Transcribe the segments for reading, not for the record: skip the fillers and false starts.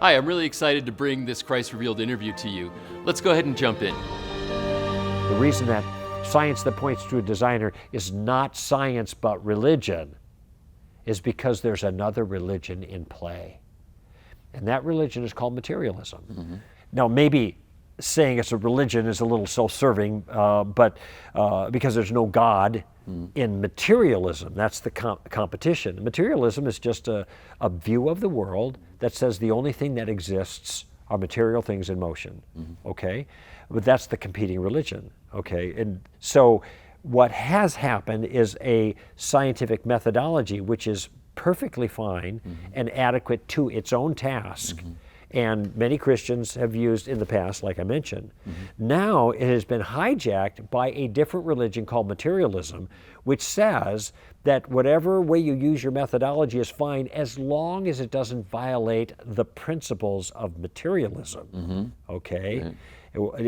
Hi, I'm really excited to bring this Christ Revealed interview to you. Let's go ahead and jump in. The reason that science that points to a designer is not science but religion is because there's another religion in play. And that religion is called materialism. Mm-hmm. Now, maybe saying it's a religion is a little self-serving, but because there's no God in materialism, that's the competition. Materialism is just a view of the world that says the only thing that exists are material things in motion, okay? But that's the competing religion, okay? And so what has happened is a scientific methodology which is perfectly fine and adequate to its own task. And many Christians have used in the past, like I mentioned. Now it has been hijacked by a different religion called materialism, which says that whatever way you use your methodology is fine as long as it doesn't violate the principles of materialism, okay?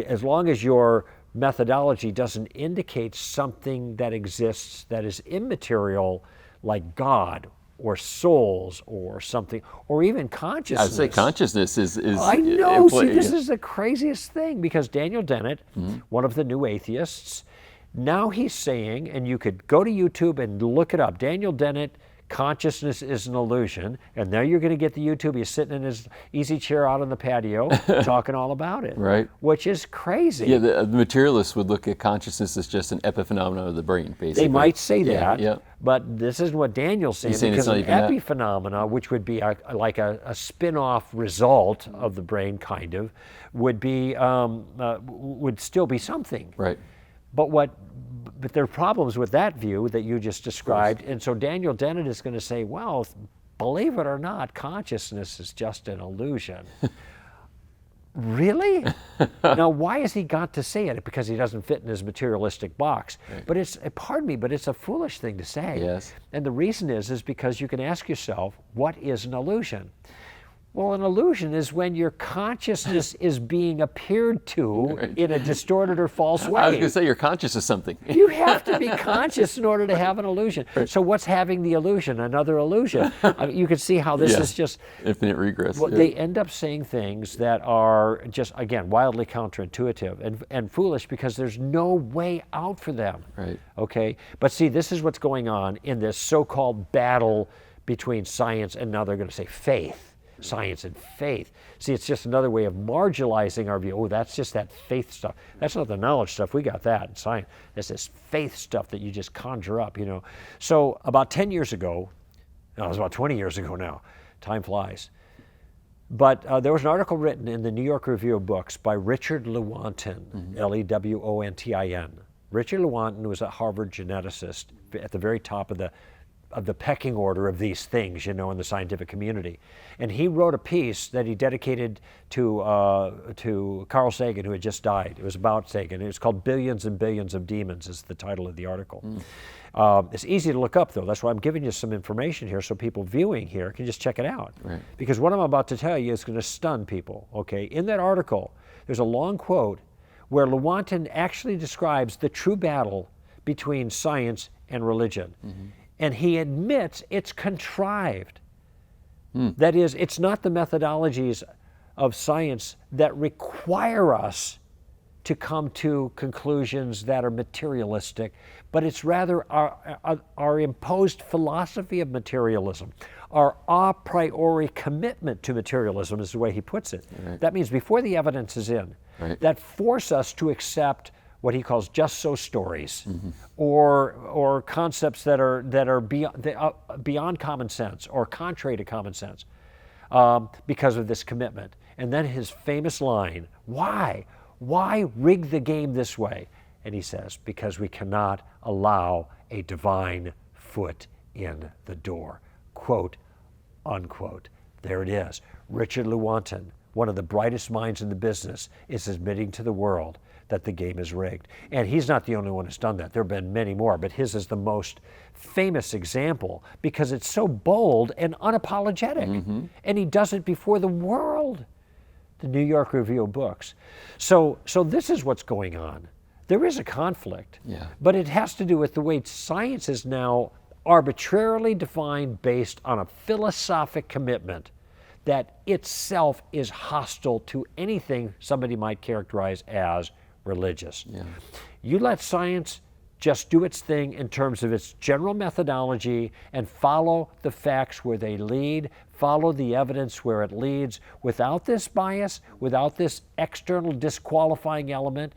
As long as your methodology doesn't indicate something that exists that is immaterial, like God, or souls, or something, or even consciousness. I'd say consciousness is I know, see, this is the craziest thing, because Daniel Dennett, one of the new atheists, now he's saying, and you could go to YouTube and look it up, Daniel Dennett, consciousness is an illusion, and there you're going to get the YouTube. He's sitting in his easy chair out on the patio talking all about it, right? Which is crazy. Yeah, the materialists would look at consciousness as just an epiphenomenon of the brain, basically. They might say that, yeah. But this is what Daniel's saying, because an epiphenomena, which would be like a spin-off result of the brain, kind of, would be would still be something. Right. But there are problems with that view that you just described, and so Daniel Dennett is going to say, well, believe it or not, consciousness is just an illusion. Really? Now, why has he got to say it? Because he doesn't fit in his materialistic box. Right. But it's, pardon me, but it's a foolish thing to say. Yes. And the reason is because you can ask yourself, what is an illusion? Well, an illusion is when your consciousness is being appeared to in a distorted or false way. I was going to say you're conscious of something. You have to be conscious in order to have an illusion. Right. So what's having the illusion? Another illusion. I mean, you can see how this is just... infinite regress. Well, they end up saying things that are just, again, wildly counterintuitive and foolish, because there's no way out for them. Right. Okay? But see, this is what's going on in this so-called battle between science and, now they're going to say, faith. Science and faith. See, it's just another way of marginalizing our view. Oh, that's just that faith stuff. That's not the knowledge stuff. We got that in science. It's this faith stuff that you just conjure up, you know. So about 10 years ago, no, it was about 20 years ago now, time flies, but there was an article written in the New York Review of Books by Richard Lewanton, Lewontin. Richard Lewanton was a Harvard geneticist at the very top of the pecking order of these things, you know, in the scientific community. And he wrote a piece that he dedicated to Carl Sagan, who had just died. It was about Sagan. It was called Billions and Billions of Demons is the title of the article. It's easy to look up, though. That's why I'm giving you some information here so people viewing here can just check it out. Right. Because what I'm about to tell you is going to stun people, okay? In that article, there's a long quote where Lewanton actually describes the true battle between science and religion. And he admits it's contrived. That is, it's not the methodologies of science that require us to come to conclusions that are materialistic, but it's rather our imposed philosophy of materialism, our a priori commitment to materialism is the way he puts it. Right. That means before the evidence is in, that force us to accept what he calls just so stories, or concepts that are beyond common sense or contrary to common sense, because of this commitment. And then his famous line, why rig the game this way? And he says, because we cannot allow a divine foot in the door, quote, unquote. There it is. Richard Lewanton, one of the brightest minds in the business, is admitting to the world that the game is rigged. And he's not the only one who's done that. There have been many more, but his is the most famous example because it's so bold and unapologetic. And he does it before the world, the New York Review of Books. So this is what's going on. There is a conflict, but it has to do with the way science is now arbitrarily defined based on a philosophic commitment that itself is hostile to anything somebody might characterize as religious. Yeah. You let science just do its thing in terms of its general methodology and follow the facts where they lead, follow the evidence where it leads, without this bias, without this external disqualifying element,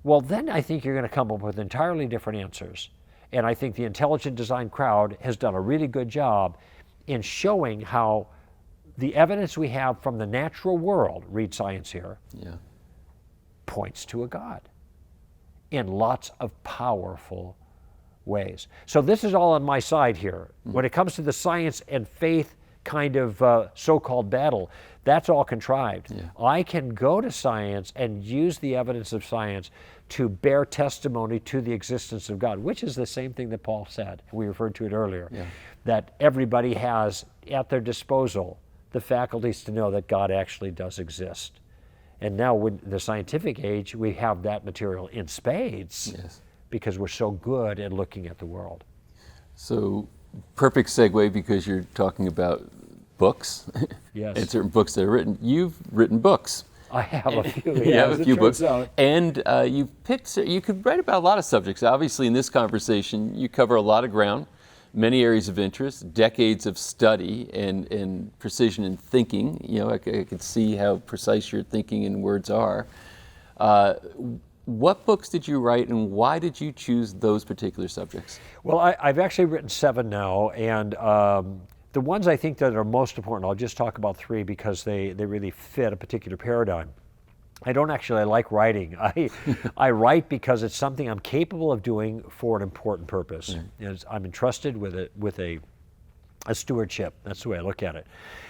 well, then I think you're going to come up with entirely different answers. And I think the intelligent design crowd has done a really good job in showing how the evidence we have from the natural world, read science here, Yeah. points to a God in lots of powerful ways. So this is all on my side here. When it comes to the science and faith kind of so-called battle, that's all contrived. Yeah. I can go to science and use the evidence of science to bear testimony to the existence of God, which is the same thing that Paul said. We referred to it earlier, Yeah. that everybody has at their disposal the faculties to know that God actually does exist. And now in the scientific age, we have that material in spades. Yes. Because we're so good at looking at the world. So, perfect segue, because you're talking about books. Yes. And certain books that are written. You've written books. I have a few. You have as a it few turns books. out. And you could write about a lot of subjects. Obviously, in this conversation, you cover a lot of ground, many areas of interest, decades of study and precision in thinking. You know, I could see how precise your thinking and words are. What books did you write, and why did you choose those particular subjects? Well, I've actually written 7 now, and the ones I think that are most important, I'll just talk about 3 because they really fit a particular paradigm. I don't actually like writing. I write because it's something I'm capable of doing for an important purpose. And I'm entrusted with a stewardship. That's the way I look at it.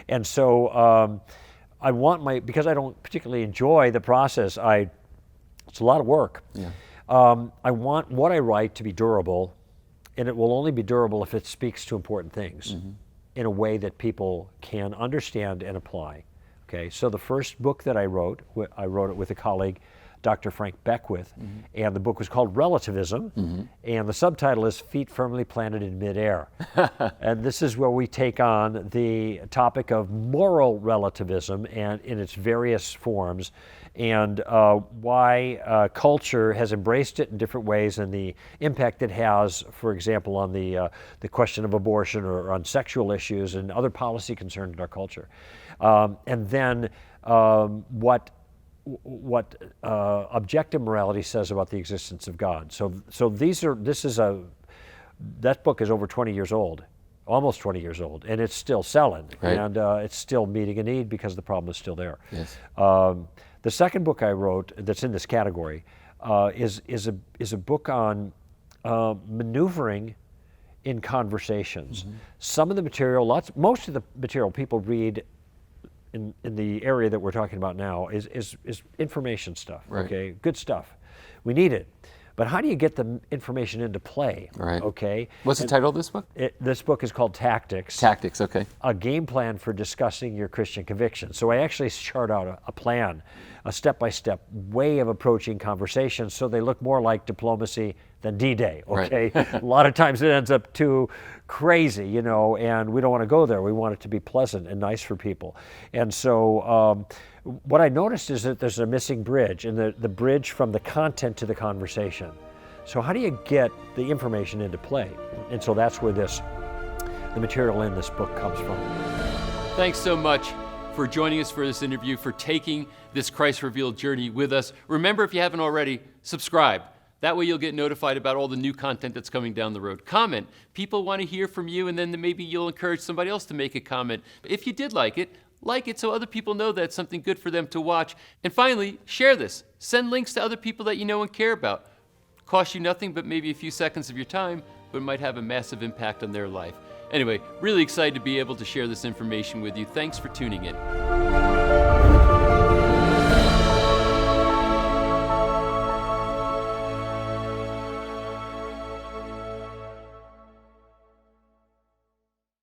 And so I want because I don't particularly enjoy the process, it's a lot of work. Yeah. I want what I write to be durable, and it will only be durable if it speaks to important things in a way that people can understand and apply. Okay, so the first book that I wrote it with a colleague, Dr. Frank Beckwith, and the book was called Relativism, and the subtitle is Feet Firmly Planted in Midair. And this is where we take on the topic of moral relativism and in its various forms, and why culture has embraced it in different ways, and the impact it has, for example, on the question of abortion or on sexual issues and other policy concerns in our culture. And then what objective morality says about the existence of God. So that book is over 20 years old, almost 20 years old, and it's still selling, right. And it's still meeting a need because the problem is still there. Yes. The second book I wrote that's in this category is a book on maneuvering in conversations. Some of the material, most of the material people read in the area that we're talking about now is information stuff. Right. Okay, good stuff. We need it. But how do you get the information into play? Right. Okay. What's the title of this book? This book is called Tactics. Tactics, okay. A game plan for discussing your Christian convictions. So I actually chart out a plan, a step-by-step way of approaching conversations so they look more like diplomacy than D-Day, okay? Right. A lot of times it ends up too crazy, you know, and we don't want to go there. We want it to be pleasant and nice for people. And so what I noticed is that there's a missing bridge, and the bridge from the content to the conversation. So how do you get the information into play? And so that's where the material in this book comes from. Thanks so much for joining us for this interview, for taking this Christ Revealed journey with us. Remember, if you haven't already, subscribe. That way you'll get notified about all the new content that's coming down the road. Comment. People want to hear from you, and then maybe you'll encourage somebody else to make a comment. If you did like it so other people know that it's something good for them to watch. And finally, share this. Send links to other people that you know and care about. Cost you nothing but maybe a few seconds of your time, but might have a massive impact on their life. Anyway, really excited to be able to share this information with you. Thanks for tuning in.